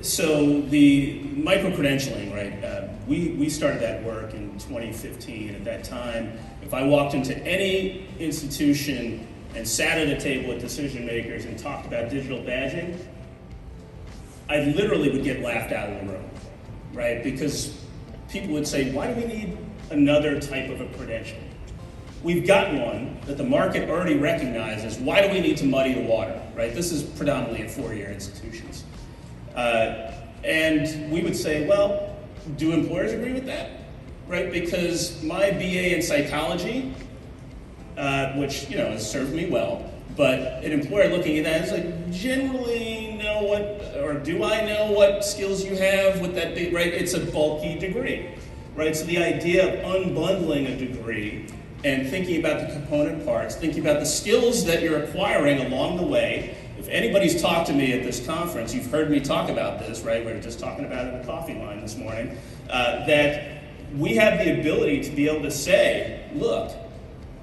So the micro-credentialing, right, we started that work in 2015. At that time, if I walked into any institution and sat at a table with decision makers and talked about digital badging, I literally would get laughed out of the room, right? Because people would say, why do we need another type of a credential? We've got one that the market already recognizes. Why do we need to muddy the water, right? This is predominantly in four-year institutions. And we would say, well, do employers agree with that, right? Because my BA in psychology, which has served me well, but an employer looking at that is like, generally know what, or do I know what skills you have with that big, right? It's a bulky degree, right? So the idea of unbundling a degree and thinking about the component parts, thinking about the skills that you're acquiring along the way. If anybody's talked to me at this conference, you've heard me talk about this, right? We were just talking about it in the coffee line this morning, that we have the ability to be able to say, look,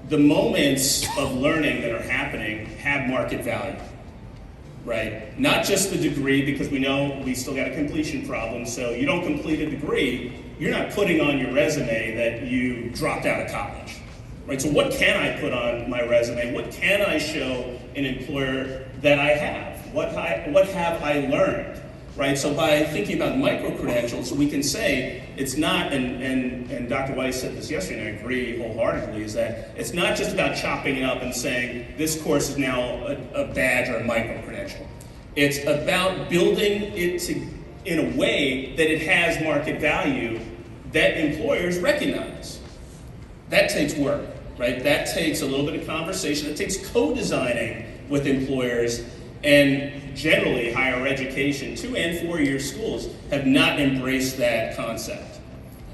the moments of learning that are happening have market value, right? Not just the degree, because we know we still got a completion problem, so you don't complete a degree, you're not putting on your resume that you dropped out of college, right? So what can I put on my resume? What can I show an employer that I have? What have I learned, right? So by thinking about micro-credentials, we can say it's not, and Dr. Weiss said this yesterday, and I agree wholeheartedly, is that it's not just about chopping it up and saying this course is now a badge or a micro-credential. It's about building it in a way that it has market value that employers recognize. That takes work, right? That takes a little bit of conversation. It takes co-designing with employers, and generally higher education, 2- and 4-year schools have not embraced that concept,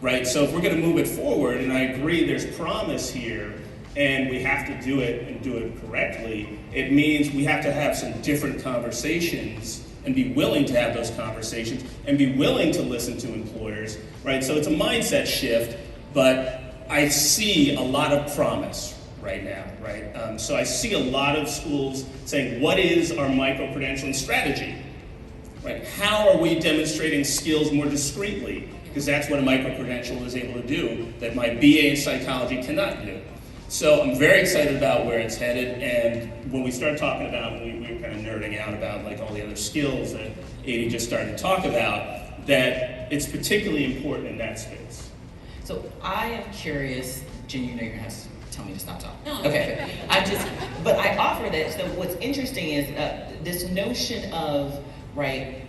right? So if we're going to move it forward, and I agree there's promise here, and we have to do it and do it correctly, it means we have to have some different conversations and be willing to have those conversations and be willing to listen to employers, right? So it's a mindset shift, but I see a lot of promise right now, right? So I see a lot of schools saying, what is our micro-credentialing strategy, right? How are we demonstrating skills more discreetly? Because that's what a micro-credential is able to do that my BA in psychology cannot do. So I'm very excited about where it's headed, and when we start talking about, we were kind of nerding out about like all the other skills that Adi just started to talk about, that it's particularly important in that space. So I am curious, Jen, you know you're gonna have to tell me to stop talking. No. Okay, but I offer that, so what's interesting is this notion of, right,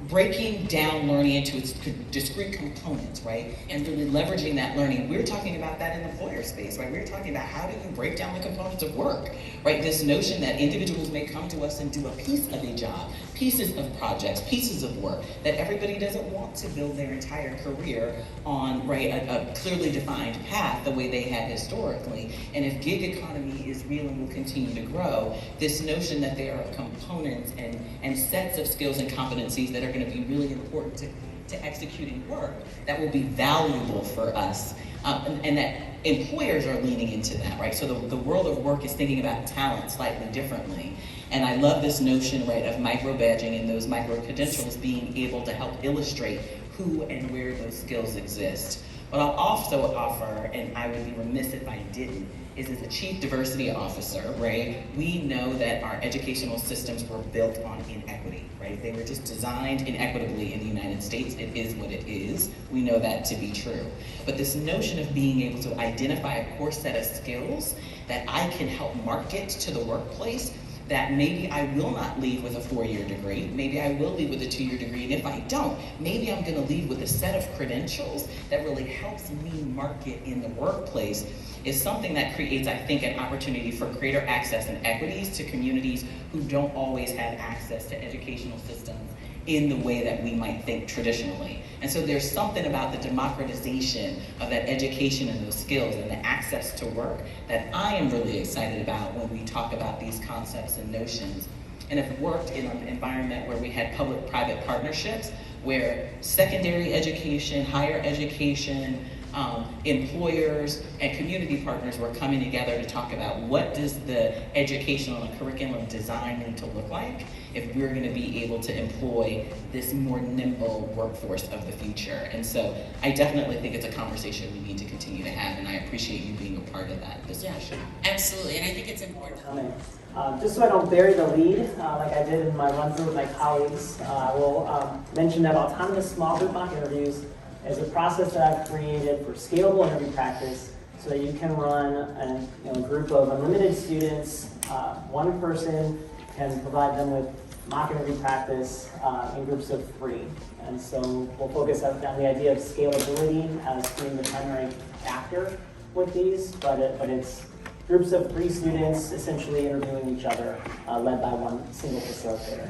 breaking down learning into its discrete components, right? And really leveraging that learning. We're talking about that in the employer space, right? We're talking about how do you break down the components of work, right? This notion that individuals may come to us and do a piece of a job, pieces of projects, pieces of work, that everybody doesn't want to build their entire career on, right, a clearly defined path the way they had historically. And if gig economy is real and will continue to grow, this notion that there are components and sets of skills and competencies that are going to be really important to executing work that will be valuable for us, and that employers are leaning into that, right? So the world of work is thinking about talent slightly differently. And I love this notion, right, of micro-badging and those micro-credentials being able to help illustrate who and where those skills exist. What I'll also offer, and I would be remiss if I didn't, is as a chief diversity officer, right, we know that our educational systems were built on inequity, right? They were just designed inequitably in the United States. It is what it is. We know that to be true. But this notion of being able to identify a core set of skills that I can help market to the workplace, that maybe I will not leave with a 4-year degree, maybe I will leave with a 2-year degree, and if I don't, maybe I'm gonna leave with a set of credentials that really helps me market in the workplace, is something that creates, I think, an opportunity for greater access and equities to communities who don't always have access to educational systems in the way that we might think traditionally. And so there's something about the democratization of that education and those skills and the access to work that I am really excited about when we talk about these concepts and notions. And have worked in an environment where we had public-private partnerships, where secondary education, higher education, employers and community partners were coming together to talk about what does the educational and curriculum design need to look like if we're going to be able to employ this more nimble workforce of the future. And so I definitely think it's a conversation we need to continue to have, and I appreciate you being a part of that discussion. Yeah, absolutely, and I think it's important. Just so I don't bury the lead, like I did in my run through with my colleagues, I will mention that autonomous small group mock interviews is a process that I've created for scalable interview practice so that you can run a group of unlimited students. One person can provide them with mock interview practice in groups of 3. And so we'll focus on the idea of scalability as being the primary factor with these, but it's groups of 3 students essentially interviewing each other, led by one single facilitator.